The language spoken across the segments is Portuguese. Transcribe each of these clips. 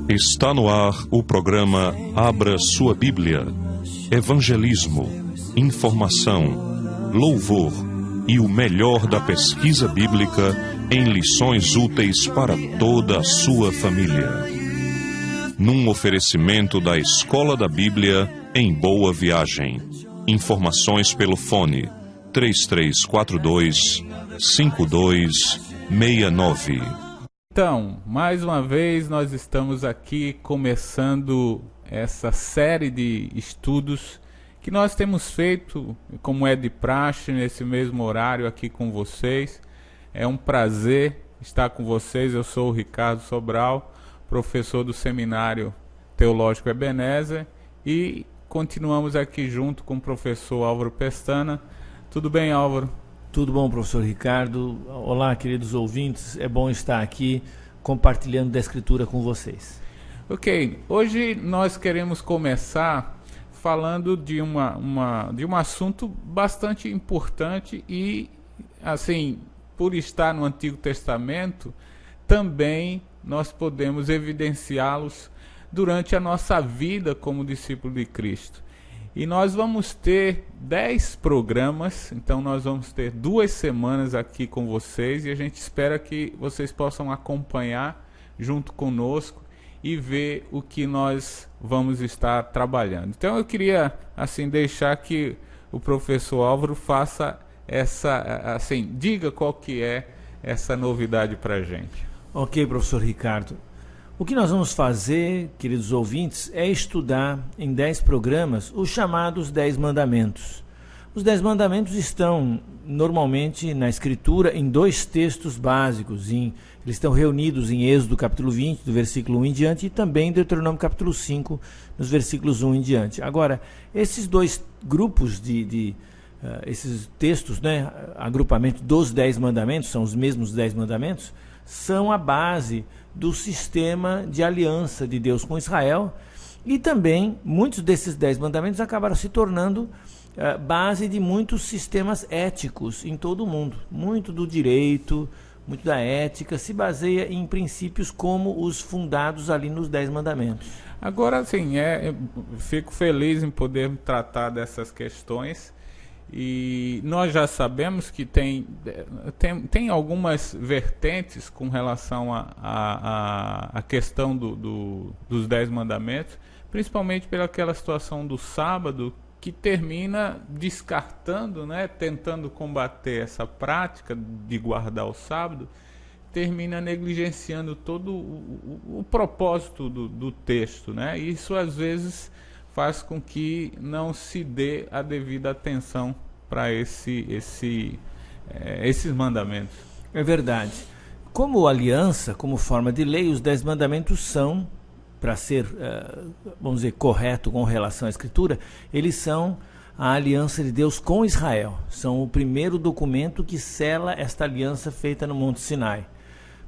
Está no ar o programa Abra Sua Bíblia. Evangelismo, informação, louvor e o melhor da pesquisa bíblica em lições úteis para toda a sua família. Num oferecimento da Escola da Bíblia em Boa Viagem. Informações pelo fone 3342-5269. Então, mais uma vez nós estamos aqui começando essa série de estudos que nós temos feito, como é de praxe, nesse mesmo horário aqui com vocês. É um prazer estar com vocês. Eu sou o Ricardo Sobral, professor do Seminário Teológico Ebenezer, e continuamos aqui junto com o professor Álvaro Pestana. Tudo bem, Álvaro? Tudo bom, professor Ricardo. Olá, queridos ouvintes. É bom estar aqui compartilhando da Escritura com vocês. Ok, hoje nós queremos começar falando de um assunto bastante importante e, assim, por estar no Antigo Testamento, também nós podemos evidenciá-los durante a nossa vida como discípulo de Cristo. E nós vamos ter 10 programas, então nós vamos ter 2 semanas aqui com vocês e a gente espera que vocês possam acompanhar junto conosco e ver o que nós vamos estar trabalhando. Então eu queria, assim, deixar que o professor Álvaro faça diga qual que é essa novidade para a gente. Ok, professor Ricardo. O que nós vamos fazer, queridos ouvintes, é estudar em 10 programas os chamados 10 mandamentos. Os 10 mandamentos estão normalmente na Escritura em 2 textos básicos. Eles estão reunidos em Êxodo capítulo 20, do versículo 1 em diante, e também em Deuteronômio capítulo 5, nos versículos 1 em diante. Agora, esses 2 grupos esses textos, né, agrupamento dos 10 mandamentos, são os mesmos 10 mandamentos, são a base do sistema de aliança de Deus com Israel, e também muitos desses 10 mandamentos acabaram se tornando base de muitos sistemas éticos em todo o mundo. Muito do direito, muito da ética se baseia em princípios como os fundados ali nos 10 mandamentos. Agora, sim, fico feliz em poder tratar dessas questões. E nós já sabemos que tem algumas vertentes com relação à questão dos 10 mandamentos, principalmente pelaquela situação do sábado, que termina descartando, né, tentando combater essa prática de guardar o sábado, termina negligenciando todo o propósito do texto, né? E isso às vezes faz com que não se dê a devida atenção para esses mandamentos. É verdade. Como aliança, como forma de lei, os 10 mandamentos são, para ser, vamos dizer, correto com relação à Escritura, eles são a aliança de Deus com Israel. São o primeiro documento que sela esta aliança feita no Monte Sinai.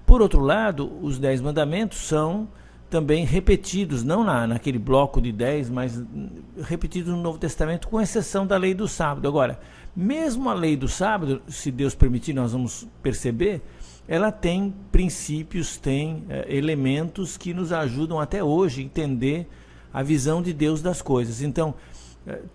Por outro lado, os 10 mandamentos são também repetidos, não naquele bloco de 10, mas repetidos no Novo Testamento, com exceção da lei do sábado. Agora, mesmo a lei do sábado, se Deus permitir, nós vamos perceber, ela tem princípios, tem elementos que nos ajudam até hoje a entender a visão de Deus das coisas. Então,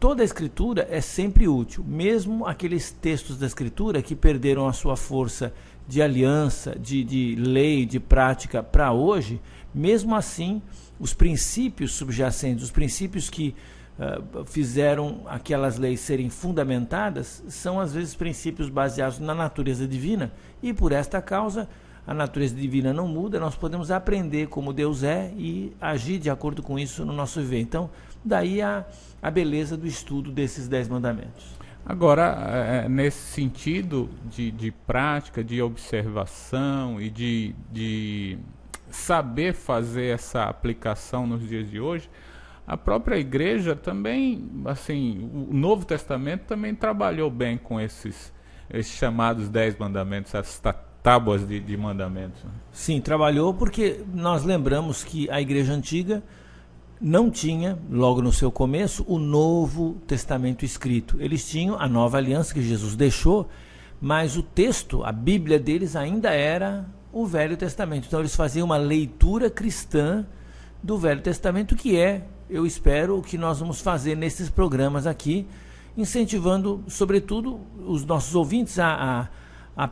toda a Escritura é sempre útil, mesmo aqueles textos da Escritura que perderam a sua força de aliança, de lei, de prática para hoje. Mesmo assim, os princípios subjacentes, os princípios que fizeram aquelas leis serem fundamentadas, são às vezes princípios baseados na natureza divina, e por esta causa a natureza divina não muda, nós podemos aprender como Deus é e agir de acordo com isso no nosso viver. Então, daí a beleza do estudo desses 10 mandamentos. Agora, nesse sentido de prática, de observação e de saber fazer essa aplicação nos dias de hoje, a própria igreja também, assim, o Novo Testamento também trabalhou bem com esses chamados 10 mandamentos, essas tábuas de mandamentos. Sim, trabalhou, porque nós lembramos que a igreja antiga não tinha, logo no seu começo, o Novo Testamento escrito. Eles tinham a nova aliança que Jesus deixou, mas o texto, a Bíblia deles ainda era o Velho Testamento. Então eles faziam uma leitura cristã do Velho Testamento, que é, eu espero, o que nós vamos fazer nesses programas aqui, incentivando, sobretudo, os nossos ouvintes a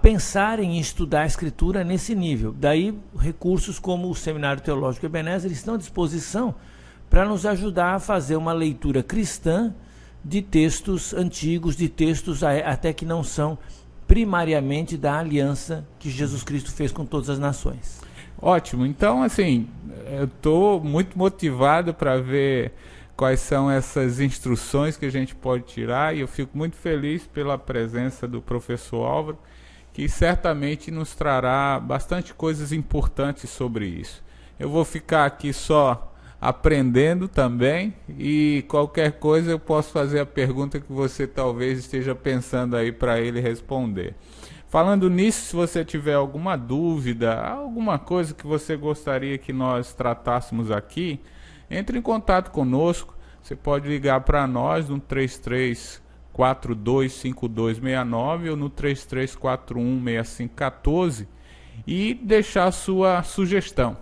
pensarem em estudar a Escritura nesse nível. Daí, recursos como o Seminário Teológico Ebenezer estão à disposição para nos ajudar a fazer uma leitura cristã de textos antigos, de textos até que não são primariamente da aliança que Jesus Cristo fez com todas as nações. Ótimo. Então, assim, eu estou muito motivado para ver quais são essas instruções que a gente pode tirar, e eu fico muito feliz pela presença do professor Álvaro, que certamente nos trará bastante coisas importantes sobre isso. Eu vou ficar aqui só aprendendo também, e qualquer coisa eu posso fazer a pergunta que você talvez esteja pensando aí para ele responder. Falando nisso, se você tiver alguma dúvida, alguma coisa que você gostaria que nós tratássemos aqui, entre em contato conosco. Você pode ligar para nós no 33425269 ou no 33416514 e deixar a sua sugestão,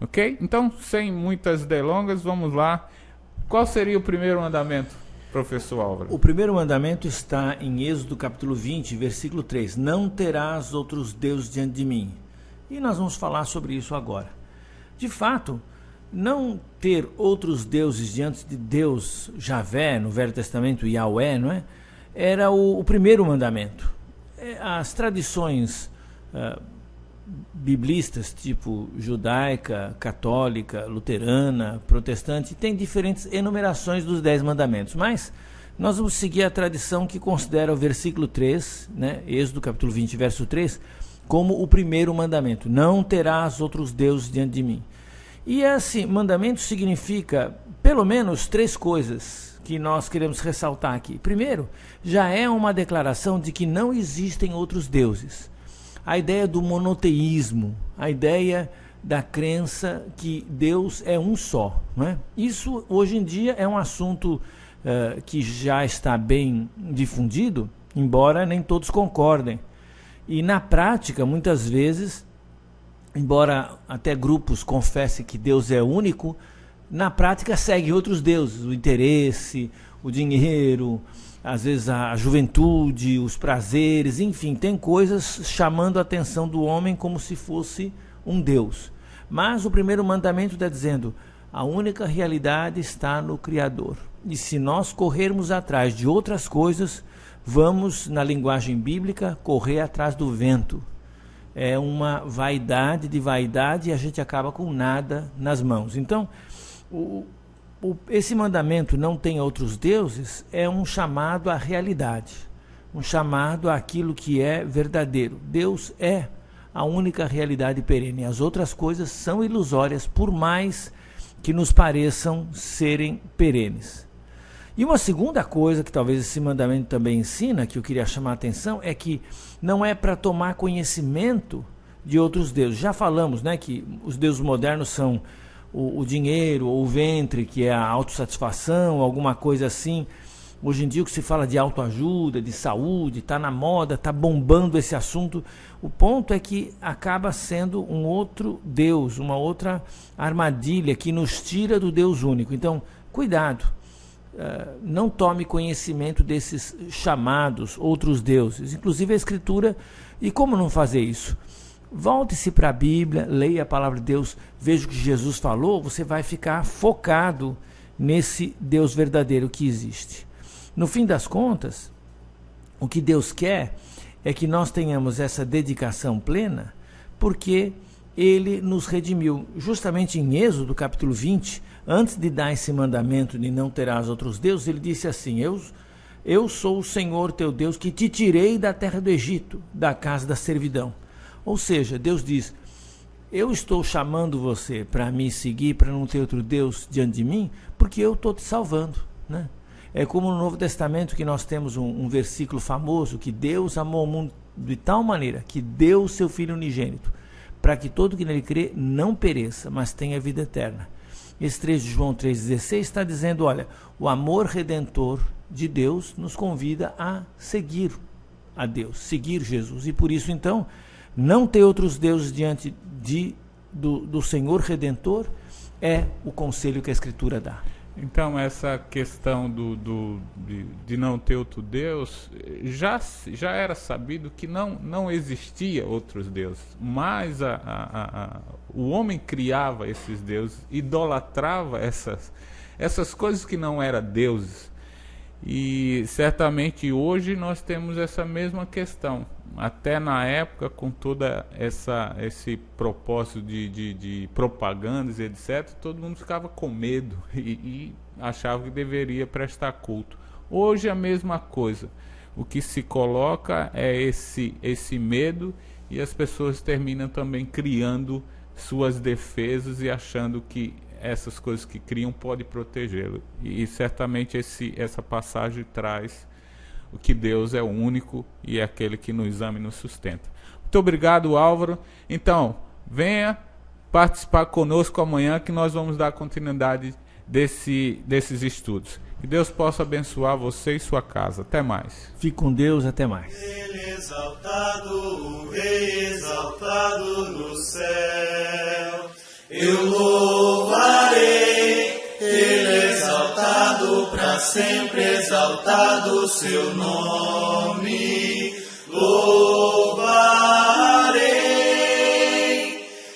ok? Então, sem muitas delongas, vamos lá. Qual seria o primeiro mandamento, professor Álvaro? O primeiro mandamento está em Êxodo capítulo 20, versículo 3. Não terás outros deuses diante de mim. E nós vamos falar sobre isso agora. De fato, não ter outros deuses diante de Deus, Javé, no Velho Testamento, Yahweh, não é? Era o primeiro mandamento. As tradições biblistas, tipo judaica, católica, luterana, protestante, têm diferentes enumerações dos 10 mandamentos, mas nós vamos seguir a tradição que considera o versículo 3, né, Êxodo capítulo 20, verso 3, como o primeiro mandamento. Não terás outros deuses diante de mim. E esse mandamento significa pelo menos 3 coisas que nós queremos ressaltar aqui. Primeiro, já é uma declaração de que não existem outros deuses. A ideia do monoteísmo, a ideia da crença que Deus é um só, não é? Isso hoje em dia é um assunto que já está bem difundido, embora nem todos concordem. E na prática, muitas vezes, embora até grupos confessem que Deus é único, na prática seguem outros deuses, o interesse, o dinheiro, às vezes a juventude, os prazeres, enfim, tem coisas chamando a atenção do homem como se fosse um Deus. Mas o primeiro mandamento está dizendo, a única realidade está no Criador. E se nós corrermos atrás de outras coisas, vamos, na linguagem bíblica, correr atrás do vento. É uma vaidade de vaidade e a gente acaba com nada nas mãos. Então, esse mandamento, não tem outros deuses, é um chamado à realidade, um chamado àquilo que é verdadeiro. Deus é a única realidade perene. As outras coisas são ilusórias, por mais que nos pareçam serem perenes. E uma segunda coisa que talvez esse mandamento também ensina, que eu queria chamar a atenção, é que não é para tomar conhecimento de outros deuses. Já falamos, né, que os deuses modernos são o dinheiro, ou o ventre, que é a autossatisfação, alguma coisa assim. Hoje em dia o que se fala de autoajuda, de saúde, está na moda, está bombando esse assunto. O ponto é que acaba sendo um outro Deus, uma outra armadilha que nos tira do Deus único. Então, cuidado. Não tome conhecimento desses chamados outros deuses, inclusive a Escritura. E como não fazer isso? Volte-se para a Bíblia, leia a palavra de Deus, veja o que Jesus falou, você vai ficar focado nesse Deus verdadeiro que existe. No fim das contas, o que Deus quer é que nós tenhamos essa dedicação plena, porque Ele nos redimiu. Justamente em Êxodo capítulo 20, antes de dar esse mandamento de não terás outros deuses, Ele disse assim, eu sou o Senhor teu Deus que te tirei da terra do Egito, da casa da servidão. Ou seja, Deus diz, eu estou chamando você para me seguir, para não ter outro Deus diante de mim, porque eu estou te salvando, né? É como no Novo Testamento que nós temos um versículo famoso, que Deus amou o mundo de tal maneira que deu o seu Filho unigênito, para que todo que nele crê não pereça, mas tenha vida eterna. Esse trecho de João 3,16 está dizendo, olha, o amor redentor de Deus nos convida a seguir a Deus, seguir Jesus. E por isso, então, não ter outros deuses diante do Senhor Redentor é o conselho que a Escritura dá. Então, essa questão de não ter outro Deus, já era sabido que não existia outros deuses, mas o homem criava esses deuses, idolatrava essas coisas que não eram deuses. E certamente hoje nós temos essa mesma questão. Até na época, com toda esse propósito de propagandas e etc., todo mundo ficava com medo e achava que deveria prestar culto. Hoje a mesma coisa. O que se coloca é esse medo, e as pessoas terminam também criando suas defesas e achando que essas coisas que criam podem protegê-lo. E certamente essa passagem traz o que Deus é o único e é aquele que nos ama e nos sustenta. Muito obrigado, Álvaro. Então, venha participar conosco amanhã, que nós vamos dar continuidade desses estudos. Que Deus possa abençoar você e sua casa. Até mais. Fique com Deus, até mais. Ele exaltado, o Rei exaltado no céu. Eu louvarei, Ele exaltado, para sempre exaltado o seu nome. Louvarei,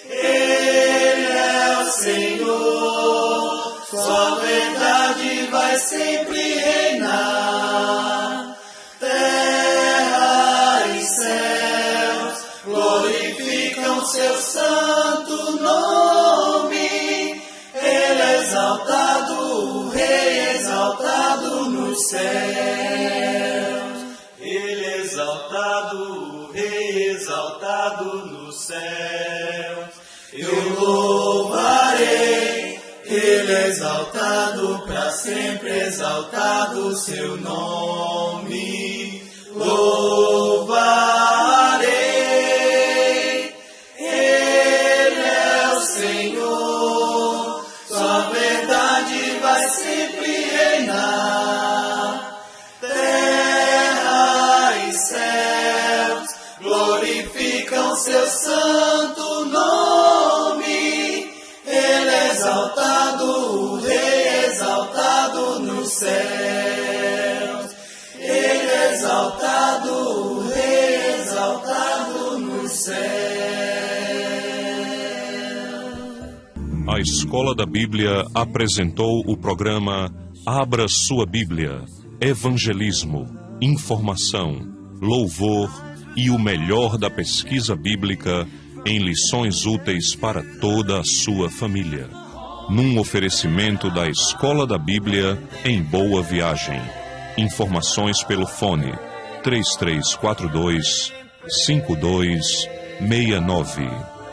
Ele é o Senhor, sua verdade vai sempre reinar. Terra e céus glorificam seu santo nome. Ele é exaltado, o Rei exaltado nos céus. Ele é exaltado, o Rei exaltado nos céus. Eu louvarei, Ele é exaltado, para sempre exaltado o seu nome. Louvarei, Ele é o Senhor, sua verdade vai sempre reinar. Terra e céus glorificam seu santo nome. Ele é exaltado, o Rei exaltado nos céus. Ele é exaltado, o Rei exaltado nos céus. A Escola da Bíblia apresentou o programa Abra Sua Bíblia, Evangelismo, Informação, Louvor e o melhor da pesquisa bíblica em lições úteis para toda a sua família. Num oferecimento da Escola da Bíblia em Boa Viagem. Informações pelo fone 3342-5269.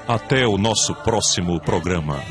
Até o nosso próximo programa.